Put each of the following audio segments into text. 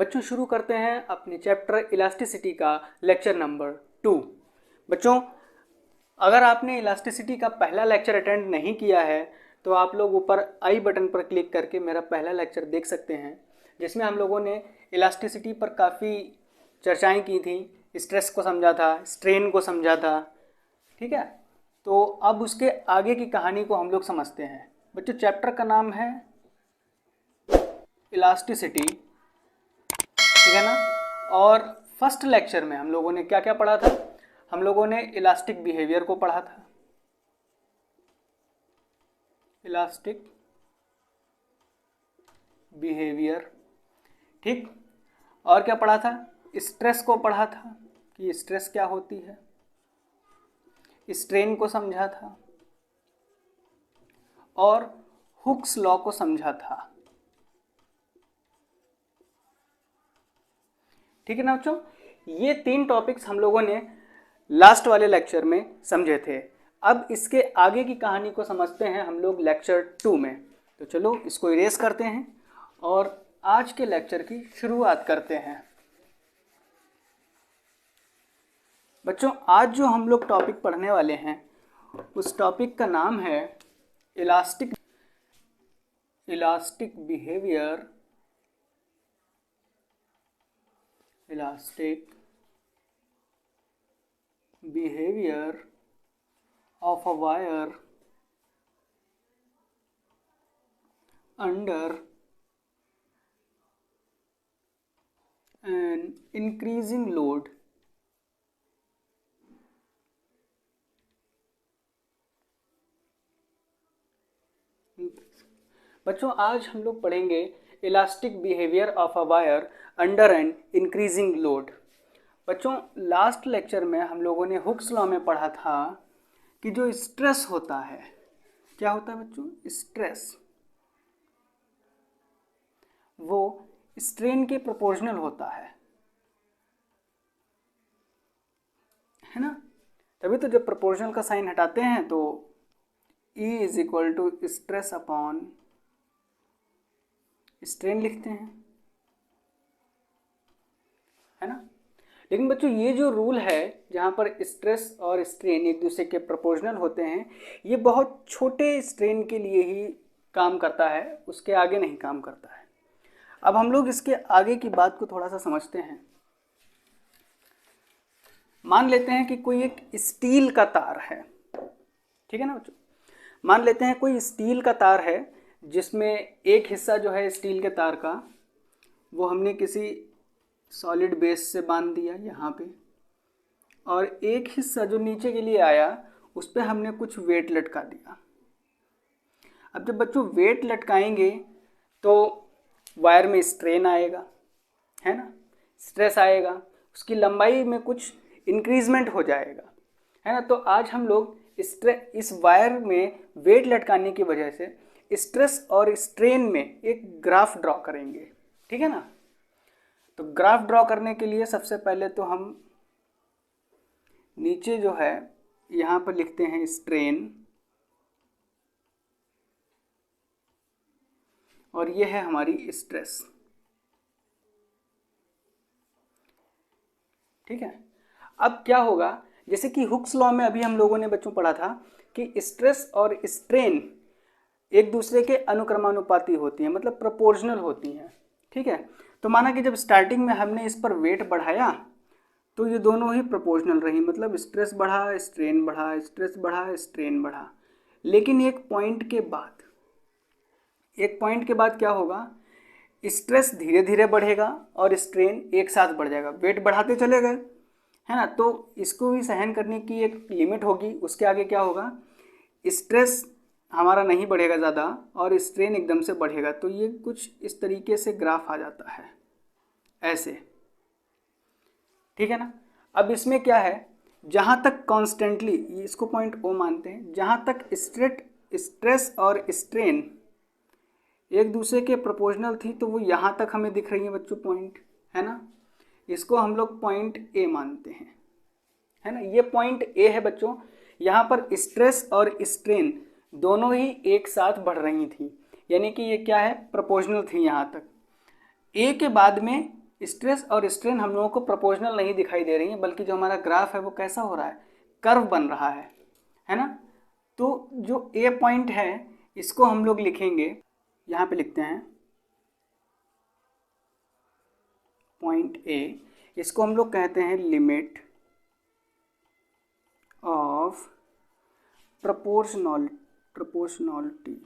बच्चों शुरू करते हैं अपने चैप्टर इलास्टिसिटी का लेक्चर नंबर 2। बच्चों अगर आपने इलास्टिसिटी का पहला लेक्चर अटेंड नहीं किया है तो आप लोग ऊपर आई बटन पर क्लिक करके मेरा पहला लेक्चर देख सकते हैं, जिसमें हम लोगों ने इलास्टिसिटी पर काफ़ी चर्चाएं की थी, स्ट्रेस को समझा था, स्ट्रेन को समझा था। ठीक है, तो अब उसके आगे की कहानी को हम लोग समझते हैं। बच्चों चैप्टर का नाम है इलास्टिसिटी, ठीक है ना। और फर्स्ट लेक्चर में हम लोगों ने क्या क्या पढ़ा था? हम लोगों ने इलास्टिक बिहेवियर को पढ़ा था, इलास्टिक बिहेवियर, ठीक। और क्या पढ़ा था? स्ट्रेस को पढ़ा था कि स्ट्रेस क्या होती है, स्ट्रेन को समझा था और हुक्स लॉ को समझा था। ठीक है ना बच्चों, ये 3 टॉपिक्स हम लोगों ने लास्ट वाले लेक्चर में समझे थे। अब इसके आगे की कहानी को समझते हैं हम लोग लेक्चर 2 में। तो चलो इसको इरेज करते हैं और आज के लेक्चर की शुरुआत करते हैं। बच्चों आज जो हम लोग टॉपिक पढ़ने वाले हैं उस टॉपिक का नाम है elastic behaviour, elastic behavior of a wire under an increasing load बच्चों आज हम लोग पढ़ेंगे elastic behaviour of a wire under an increasing load. बच्चों लास्ट लेक्चर में हम लोगों ने हुक्स लॉ में पढ़ा था कि जो स्ट्रेस होता है, क्या होता है बच्चों? स्ट्रेस वो स्ट्रेन के प्रोपोर्शनल होता है ना। तभी तो जब प्रोपोर्शनल का साइन हटाते हैं तो E is equal to stress upon strain लिखते हैं, है ना। लेकिन बच्चों ये जो रूल है जहाँ पर स्ट्रेस और स्ट्रेन एक दूसरे के प्रोपोर्शनल होते हैं, ये बहुत छोटे स्ट्रेन के लिए ही काम करता है, उसके आगे नहीं काम करता है। अब हम लोग इसके आगे की बात को थोड़ा सा समझते हैं। मान लेते हैं कि कोई एक स्टील का तार है, ठीक है ना बच्चों। मान लेते हैं कोई स्टील का तार है जिसमें एक हिस्सा जो है स्टील के तार का वो हमने किसी सॉलिड बेस से बांध दिया यहाँ पे, और एक हिस्सा जो नीचे के लिए आया उस पर हमने कुछ वेट लटका दिया। अब जब बच्चों वेट लटकाएंगे तो वायर में स्ट्रेन आएगा, है ना, स्ट्रेस आएगा, उसकी लंबाई में कुछ इंक्रीजमेंट हो जाएगा, है ना। तो आज हम लोग इस वायर में वेट लटकाने की वजह से स्ट्रेस और स्ट्रेन में एक ग्राफ ड्रॉ करेंगे, ठीक है ना। तो ग्राफ ड्रॉ करने के लिए सबसे पहले तो हम नीचे जो है यहाँ पर लिखते हैं स्ट्रेन, और ये है हमारी स्ट्रेस, ठीक है। अब क्या होगा, जैसे कि हुक्स लॉ में अभी हम लोगों ने बच्चों पढ़ा था कि स्ट्रेस और स्ट्रेन एक दूसरे के अनुक्रमानुपाती होती हैं, मतलब प्रोपोर्शनल होती हैं, ठीक है। तो माना कि जब स्टार्टिंग में हमने इस पर वेट बढ़ाया तो ये दोनों ही प्रोपोर्शनल रही, मतलब स्ट्रेस बढ़ा स्ट्रेन बढ़ा, स्ट्रेस बढ़ा स्ट्रेन बढ़ा। लेकिन एक पॉइंट के बाद क्या होगा, स्ट्रेस धीरे धीरे बढ़ेगा और स्ट्रेन एक साथ बढ़ जाएगा, वेट बढ़ाते चले गए, है ना। तो इसको भी सहन करने की एक लिमिट होगी, उसके आगे क्या होगा, स्ट्रेस हमारा नहीं बढ़ेगा ज़्यादा और स्ट्रेन एकदम से बढ़ेगा। तो ये कुछ इस तरीके से ग्राफ आ जाता है ऐसे, ठीक है ना। अब इसमें क्या है, जहाँ तक कॉन्स्टेंटली, इसको पॉइंट ओ मानते हैं, जहाँ तक स्ट्रेस और स्ट्रेन एक दूसरे के प्रोपोर्शनल थी तो वो यहाँ तक हमें दिख रही है बच्चों पॉइंट, है ना। इसको हम लोग पॉइंट ए मानते हैं, है ना। ये पॉइंट ए है बच्चों, यहाँ पर स्ट्रेस और स्ट्रेन दोनों ही एक साथ बढ़ रही थी, यानी कि ये क्या है, प्रोपोर्शनल थी यहाँ तक। ए के बाद में स्ट्रेस और स्ट्रेन हम लोगों को प्रोपोर्शनल नहीं दिखाई दे रही हैं, बल्कि जो हमारा ग्राफ है वो कैसा हो रहा है, कर्व बन रहा है ना। तो जो ए पॉइंट है इसको हम लोग लिखेंगे, यहाँ पे लिखते हैं पॉइंट ए, इसको हम लोग कहते हैं लिमिट ऑफ प्रोपोर्शनलिटी, PROPORTIONALIT,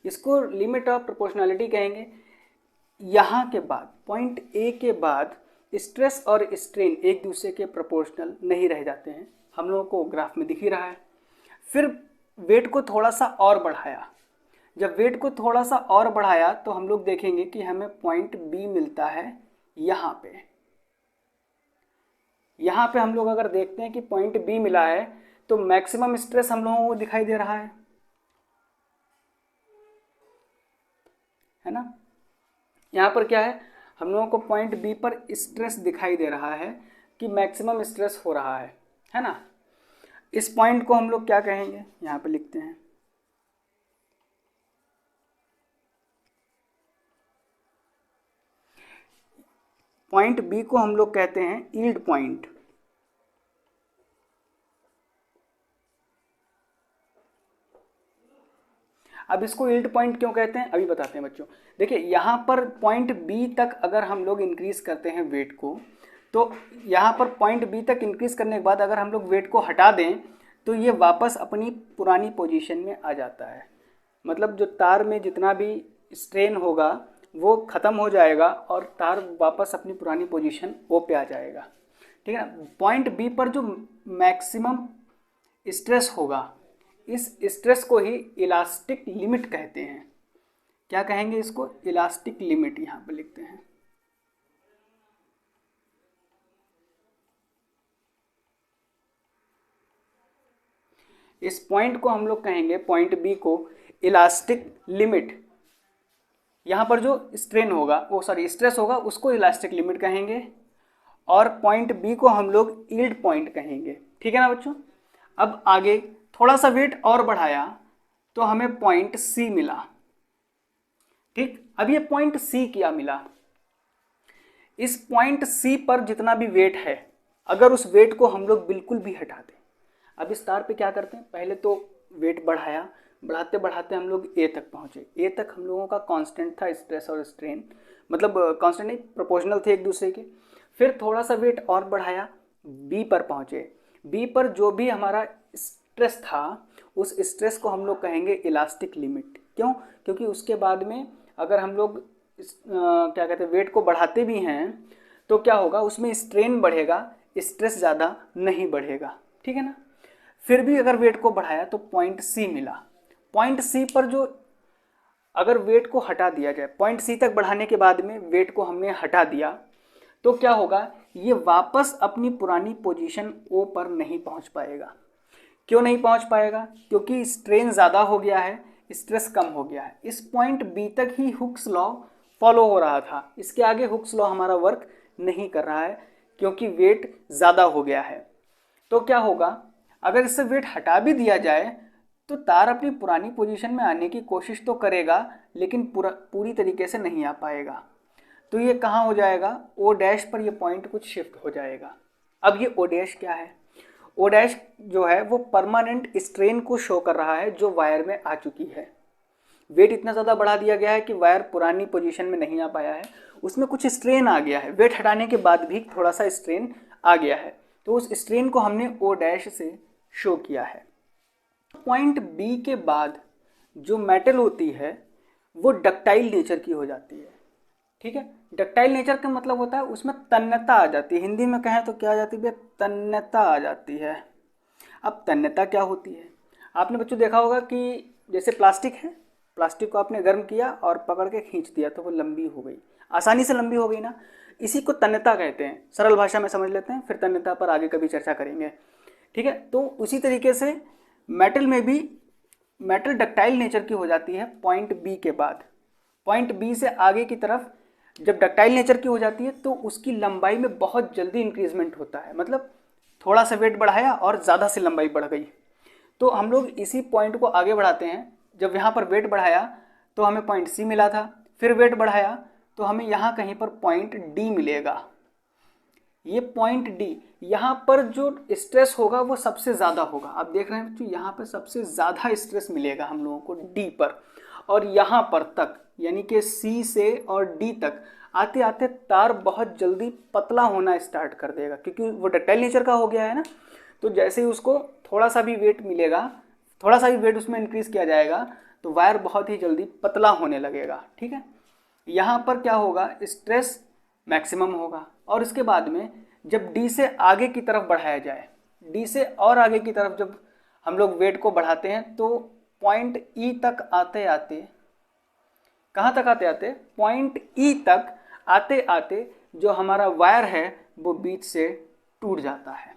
इसको लिमिट ऑफ प्रोपोर्शनलिटी कहेंगे। यहाँ के बाद पॉइंट ए के बाद स्ट्रेस और स्ट्रेन एक दूसरे के प्रोपोर्शनल नहीं रह जाते हैं, हम लोगों को ग्राफ में दिख ही रहा है। फिर वेट को थोड़ा सा और बढ़ाया, जब वेट को थोड़ा सा और बढ़ाया तो हम लोग देखेंगे कि हमें पॉइंट बी मिलता है यहाँ पे। यहाँ पे हम लोग अगर देखते हैं कि पॉइंट बी मिला है तो मैक्सिमम स्ट्रेस हम लोगों को दिखाई दे रहा है ना। यहाँ पर क्या है, हम लोगों को पॉइंट बी पर स्ट्रेस दिखाई दे रहा है कि मैक्सिमम स्ट्रेस हो रहा है ना। इस पॉइंट को हम लोग क्या कहेंगे, यहाँ पे लिखते हैं पॉइंट बी को हम लोग कहते हैं यील्ड पॉइंट। अब इसको यील्ड पॉइंट क्यों कहते हैं अभी बताते हैं बच्चों। देखिए यहाँ पर पॉइंट बी तक अगर हम लोग इंक्रीज करते हैं वेट को, तो यहाँ पर पॉइंट बी तक इंक्रीज करने के बाद अगर हम लोग वेट को हटा दें तो ये वापस अपनी पुरानी पोजीशन में आ जाता है। मतलब जो तार में जितना भी स्ट्रेन होगा वो ख़त्म हो जाएगा और तार वापस अपनी पुरानी पोजीशन ओ पे आ जाएगा, ठीक है ना। पॉइंट बी पर जो मैक्सिमम स्ट्रेस होगा, इस स्ट्रेस को ही इलास्टिक लिमिट कहते हैं। क्या कहेंगे इसको, इलास्टिक लिमिट, यहाँ पर लिखते हैं। इस पॉइंट को हम लोग कहेंगे, पॉइंट बी को इलास्टिक लिमिट। यहाँ पर जो स्ट्रेन होगा वो स्ट्रेस होगा उसको इलास्टिक लिमिट कहेंगे, और पॉइंट बी को हम लोग यील्ड पॉइंट कहेंगे, ठीक है ना बच्चों। अब आगे थोड़ा सा वेट और बढ़ाया तो हमें पॉइंट सी मिला, ठीक। अब ये पॉइंट सी क्या मिला, इस पॉइंट सी पर जितना भी वेट है अगर उस वेट को हम लोग बिल्कुल भी हटा दें, अब इस तार पे क्या करते हैं, पहले तो वेट बढ़ाया, बढ़ाते बढ़ाते हम लोग ए तक पहुँचे। ए तक हम लोगों का कांस्टेंट था स्ट्रेस और स्ट्रेन, मतलब कांस्टेंट नहीं, प्रोपोर्शनल थे एक दूसरे के। फिर थोड़ा सा वेट और बढ़ाया, बी पर पहुँचे। बी पर जो भी हमारा स्ट्रेस था उस स्ट्रेस को हम लोग कहेंगे इलास्टिक लिमिट। क्यों, क्योंकि उसके बाद में अगर हम लोग क्या कहते हैं वेट को बढ़ाते भी हैं तो क्या होगा, उसमें स्ट्रेन बढ़ेगा, स्ट्रेस ज़्यादा नहीं बढ़ेगा, ठीक है ना। फिर भी अगर वेट को बढ़ाया तो पॉइंट सी मिला। पॉइंट सी पर जो अगर वेट को हटा दिया जाए, पॉइंट सी तक बढ़ाने के बाद में वेट को हमने हटा दिया तो क्या होगा, ये वापस अपनी पुरानी पोजीशन ओ पर नहीं पहुंच पाएगा। क्यों नहीं पहुंच पाएगा, क्योंकि स्ट्रेन ज़्यादा हो गया है, स्ट्रेस कम हो गया है। इस पॉइंट बी तक ही हुक्स लॉ फॉलो हो रहा था, इसके आगे हुक्स लॉ हमारा वर्क नहीं कर रहा है क्योंकि वेट ज़्यादा हो गया है। तो क्या होगा, अगर इससे वेट हटा भी दिया जाए तो तार अपनी पुरानी पोजीशन में आने की कोशिश तो करेगा लेकिन पूरी तरीके से नहीं आ पाएगा। तो ये कहाँ हो जाएगा, ओ डैश पर ये पॉइंट कुछ शिफ्ट हो जाएगा। अब ये ओ डैश क्या है, ओ डैश जो है वो परमानेंट स्ट्रेन को शो कर रहा है जो वायर में आ चुकी है। वेट इतना ज़्यादा बढ़ा दिया गया है कि वायर पुरानी पोजीशन में नहीं आ पाया है, उसमें कुछ स्ट्रेन आ गया है, वेट हटाने के बाद भी थोड़ा सा स्ट्रेन आ गया है, तो उस स्ट्रेन को हमने ओ डैश से शो किया है। पॉइंट बी के बाद जो मेटल होती है वो डक्टाइल नेचर की हो जाती है, ठीक है। डक्टाइल नेचर का मतलब होता है उसमें तन्यता आ जाती है, हिंदी में कहें तो क्या आ जाती है, तन्यता आ जाती है। अब तन्यता क्या होती है, आपने बच्चों देखा होगा कि जैसे प्लास्टिक है, प्लास्टिक को आपने गर्म किया और पकड़ के खींच दिया तो वो लंबी हो गई, आसानी से लंबी हो गई ना, इसी को तन्यता कहते हैं। सरल भाषा में समझ लेते हैं, फिर तन्यता पर आगे कभी चर्चा करेंगे, ठीक है। तो उसी तरीके से मेटल में भी मेटल डक्टाइल नेचर की हो जाती है पॉइंट बी के बाद। पॉइंट बी से आगे की तरफ जब डक्टाइल नेचर की हो जाती है तो उसकी लंबाई में बहुत जल्दी इंक्रीजमेंट होता है, मतलब थोड़ा सा वेट बढ़ाया और ज़्यादा से लंबाई बढ़ गई। तो हम लोग इसी पॉइंट को आगे बढ़ाते हैं। जब यहाँ पर वेट बढ़ाया तो हमें पॉइंट सी मिला था, फिर वेट बढ़ाया तो हमें यहाँ कहीं पर पॉइंट डी मिलेगा। ये पॉइंट डी, यहाँ पर जो स्ट्रेस होगा वो सबसे ज़्यादा होगा। आप देख रहे हैं बच्चों, यहाँ पर सबसे ज़्यादा स्ट्रेस मिलेगा हम लोगों को डी पर, और यहाँ पर तक यानी कि सी से और डी तक आते आते तार बहुत जल्दी पतला होना स्टार्ट कर देगा, क्योंकि वो डक्टाइल नेचर का हो गया है ना। तो जैसे ही उसको थोड़ा सा भी वेट मिलेगा, थोड़ा सा भी वेट उसमें इंक्रीज किया जाएगा तो वायर बहुत ही जल्दी पतला होने लगेगा। ठीक है, यहाँ पर क्या होगा, स्ट्रेस मैक्सिमम होगा। और इसके बाद में जब डी से आगे की तरफ बढ़ाया जाए, डी से और आगे की तरफ जब हम लोग वेट को बढ़ाते हैं तो पॉइंट ई तक आते आते, कहाँ तक आते आते, पॉइंट ई तक आते आते जो हमारा वायर है वो बीच से टूट जाता है।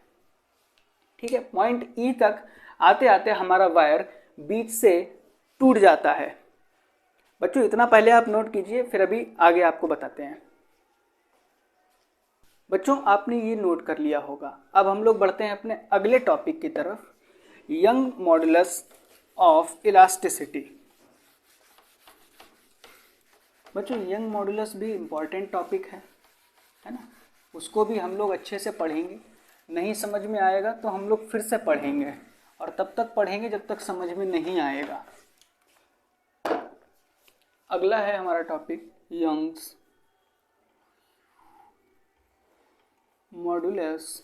ठीक है, पॉइंट ई तक आते आते हमारा वायर बीच से टूट जाता है। बच्चों इतना पहले आप नोट कीजिए, फिर अभी आगे आपको बताते हैं। बच्चों आपने ये नोट कर लिया होगा। अब हम लोग बढ़ते हैं अपने अगले टॉपिक की तरफ, यंग मॉडुलस ऑफ इलास्टिसिटी। बच्चों यंग मॉडुलस भी इम्पॉर्टेंट टॉपिक है ना, उसको भी हम लोग अच्छे से पढ़ेंगे। नहीं समझ में आएगा तो हम लोग फिर से पढ़ेंगे, और तब तक पढ़ेंगे जब तक समझ में नहीं आएगा। अगला है हमारा topic Young's modulus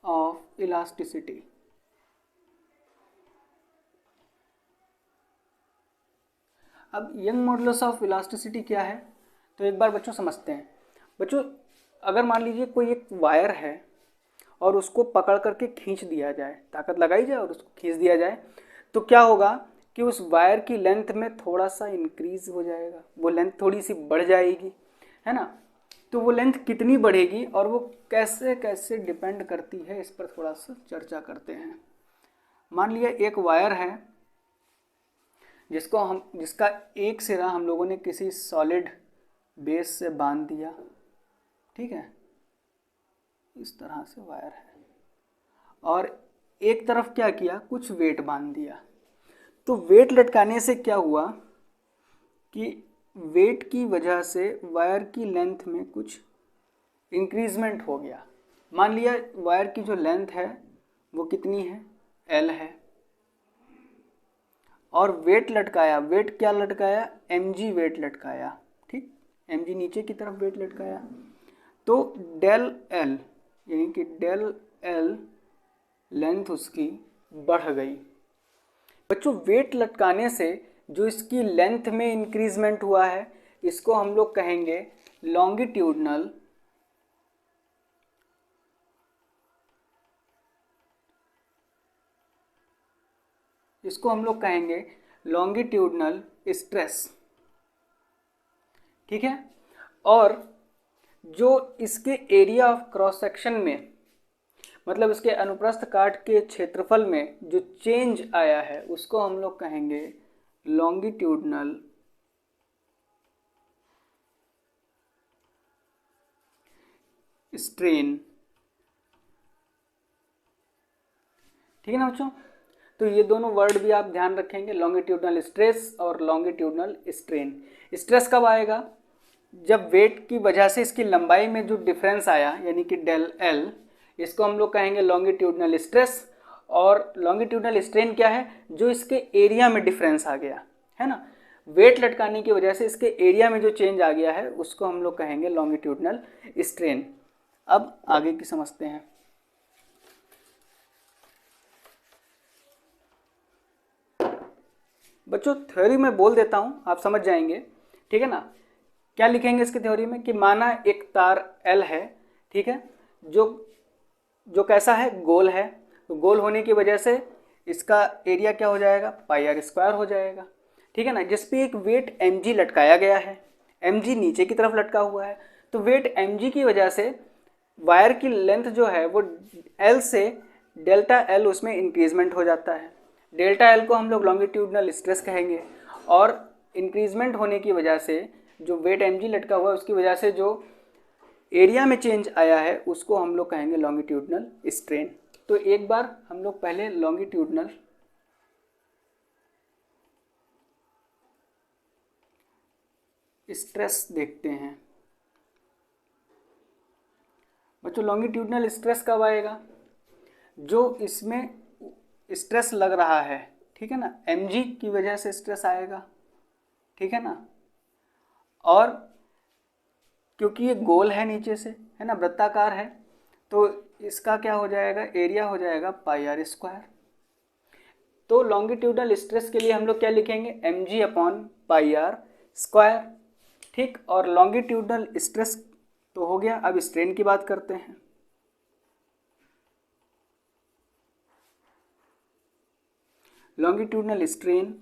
of elasticity. अब यंग मॉडुलस ऑफ इलास्टिसिटी क्या है, तो एक बार बच्चों समझते हैं। बच्चों अगर मान लीजिए कोई एक वायर है और उसको पकड़ करके खींच दिया जाए, ताकत लगाई जाए और उसको खींच दिया जाए, तो क्या होगा कि उस वायर की लेंथ में थोड़ा सा इंक्रीज हो जाएगा, वो लेंथ थोड़ी सी बढ़ जाएगी, है ना। तो वो लेंथ कितनी बढ़ेगी और वो कैसे कैसे डिपेंड करती है, इस पर थोड़ा सा चर्चा करते हैं। मान लिया एक वायर है जिसका एक सिरा हम लोगों ने किसी सॉलिड बेस से बांध दिया। ठीक है, इस तरह से वायर है, और एक तरफ क्या किया, कुछ वेट बांध दिया। तो वेट लटकाने से क्या हुआ कि वेट की वजह से वायर की लेंथ में कुछ इंक्रीजमेंट हो गया। मान लिया वायर की जो लेंथ है वो कितनी है, एल है, और वेट लटकाया, वेट क्या लटकाया, mg वेट लटकाया। ठीक, mg नीचे की तरफ वेट लटकाया, तो डेल एल यानी कि डेल एल लेंथ उसकी बढ़ गई। बच्चों वेट लटकाने से जो इसकी लेंथ में इंक्रीजमेंट हुआ है, इसको हम लोग कहेंगे लॉन्गिट्यूडनल लॉन्गिट्यूडनल स्ट्रेस। ठीक है, और जो इसके एरिया ऑफ क्रॉस सेक्शन में, मतलब इसके अनुप्रस्थ काट के क्षेत्रफल में जो चेंज आया है, उसको हम लोग कहेंगे लॉन्गिट्यूडनल स्ट्रेन। ठीक है ना बच्चों, तो ये दोनों वर्ड भी आप ध्यान रखेंगे, लॉन्गिट्यूडनल स्ट्रेस और लॉन्गिट्यूडनल स्ट्रेन। स्ट्रेस कब आएगा, जब वेट की वजह से इसकी लंबाई में जो डिफरेंस आया, यानी कि डेल एल, इसको हम लोग कहेंगे लॉन्गिट्यूडनल स्ट्रेस। और लॉन्गिट्यूडनल स्ट्रेन क्या है, जो इसके एरिया में डिफरेंस आ गया है ना, वेट लटकाने की वजह से इसके एरिया में जो चेंज आ गया है, उसको हम लोग कहेंगे लॉन्गिट्यूडनल स्ट्रेन। अब आगे की समझते हैं। बच्चों थ्योरी में बोल देता हूँ, आप समझ जाएंगे। ठीक है ना, क्या लिखेंगे इसकी थ्योरी में कि माना एक तार L है, ठीक है, जो कैसा है, गोल है। तो गोल होने की वजह से इसका एरिया क्या हो जाएगा, पाई आर स्क्वायर हो जाएगा। ठीक है ना, जिस पे एक वेट mg लटकाया गया है, mg नीचे की तरफ लटका हुआ है, तो वेट mg की वजह से वायर की लेंथ जो है वो L से डेल्टा L उसमें इंक्रीजमेंट हो जाता है। डेल्टा एल को हम लोग लॉन्गिट्यूडनल स्ट्रेस कहेंगे, और इंक्रीजमेंट होने की वजह से जो वेट mg लटका हुआ है उसकी वजह से जो एरिया में चेंज आया है उसको हम लोग कहेंगे लॉन्गिट्यूडनल स्ट्रेन। तो एक बार हम लोग पहले लॉन्गिट्यूडनल स्ट्रेस देखते हैं। बच्चों लॉन्गिट्यूडनल स्ट्रेस कब आएगा? जो इसमें स्ट्रेस लग रहा है, ठीक है ना, mg की वजह से स्ट्रेस आएगा, ठीक है ना, और क्योंकि ये गोल है नीचे से, है ना, वृत्ताकार है, तो इसका क्या हो जाएगा, एरिया हो जाएगा पाई आर स्क्वायर। तो लॉन्गिट्यूडनल स्ट्रेस के लिए हम लोग क्या लिखेंगे, mg upon pi r square, ठीक। और लॉन्गिट्यूडनल स्ट्रेस तो हो गया। अब स्ट्रेन की बात करते हैं। Longitudinal strain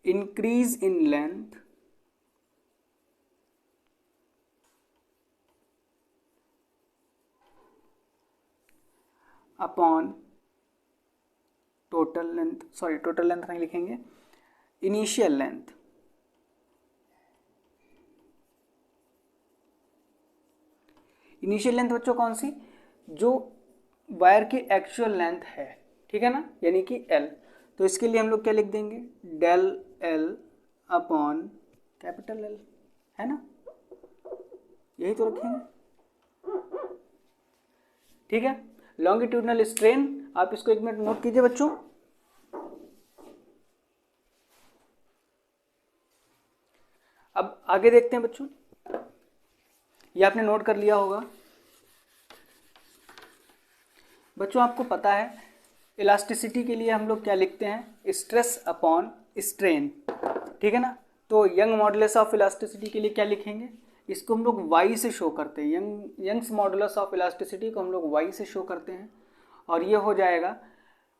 increase in length upon total length, sorry total length नहीं लिखेंगे, इनिशियल लेंथ। इनिशियल लेंथ बच्चों कौन सी, जो वायर की एक्चुअल लेंथ है, ठीक है ना, यानी कि L। तो इसके लिए हम लोग क्या लिख देंगे, del L upon capital L, है ना, यही तो रखेंगे, ठीक है। लॉन्गिट्यूडनल स्ट्रेन, आप इसको एक मिनट नोट कीजिए बच्चों। अब आगे देखते हैं बच्चों, ये आपने नोट कर लिया होगा। बच्चों आपको पता है इलास्टिसिटी के लिए हम लोग क्या लिखते हैं, स्ट्रेस अपॉन स्ट्रेन, ठीक है ना। तो यंग मॉडुलस ऑफ इलास्टिसिटी के लिए क्या लिखेंगे, इसको हम लोग y से शो करते हैं, यंग्स मॉडुलस ऑफ इलास्टिसिटी को हम लोग y से शो करते हैं, और ये हो जाएगा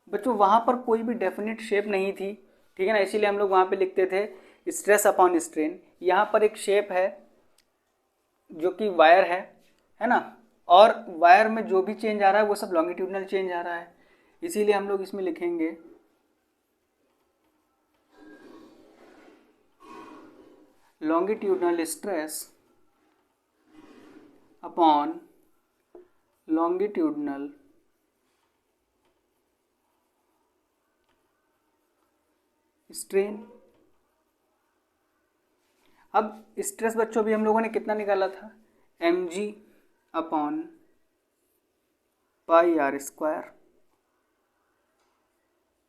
बच्चों, वहाँ पर कोई भी डेफिनेट शेप नहीं थी, ठीक है ना, इसीलिए हम लोग वहाँ पे लिखते थे स्ट्रेस अपॉन स्ट्रेन। यहाँ पर एक शेप है जो कि वायर है ना, और वायर में जो भी चेंज आ रहा है वो सब लॉन्गिट्यूडनल चेंज आ रहा है, इसीलिए हम लोग इसमें लिखेंगे longitudinal stress upon longitudinal strain. अब स्ट्रेस बच्चों भी हम लोगों ने कितना निकाला था, mg upon pi r square,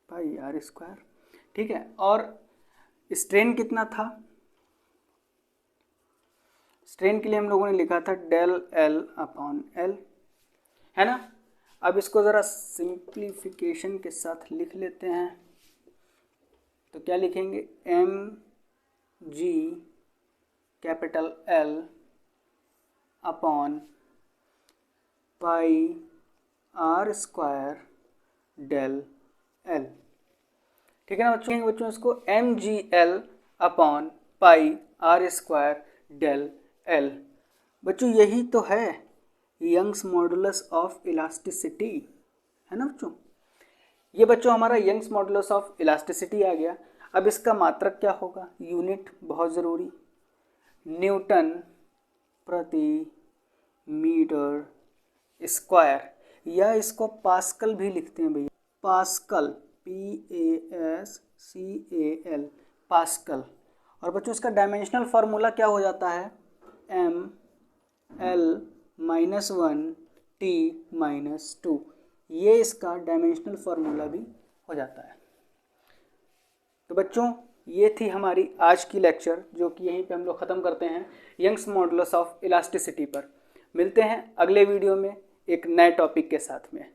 pi r square, ठीक है। और स्ट्रेन कितना था, स्ट्रेन के लिए हम लोगों ने लिखा था डेल L अपॉन L, है ना। अब इसको ज़रा सिंप्लीफिकेशन के साथ लिख लेते हैं, तो क्या लिखेंगे, mg capital L upon pi r square del L, ठीक है ना बच्चों। इसको mgl upon pi r square del L। बच्चों यही तो है यंग्स मॉडुलस ऑफ इलास्टिसिटी, है ना बच्चों। ये बच्चों हमारा यंग्स मॉडुलस ऑफ इलास्टिसिटी आ गया। अब इसका मात्रक क्या होगा, यूनिट बहुत ज़रूरी, न्यूटन प्रति मीटर स्क्वायर, या इसको पास्कल भी लिखते हैं भैया, पास्कल, PASCAL, पास्कल। और बच्चों इसका डायमेंशनल फार्मूला क्या हो जाता है, ML-1T-2, ये इसका डायमेंशनल फार्मूला भी हो जाता है। तो बच्चों ये थी हमारी आज की लेक्चर, जो कि यहीं पे हम लोग ख़त्म करते हैं यंग्स मॉडुलस ऑफ इलास्टिसिटी पर। मिलते हैं अगले वीडियो में एक नए टॉपिक के साथ में।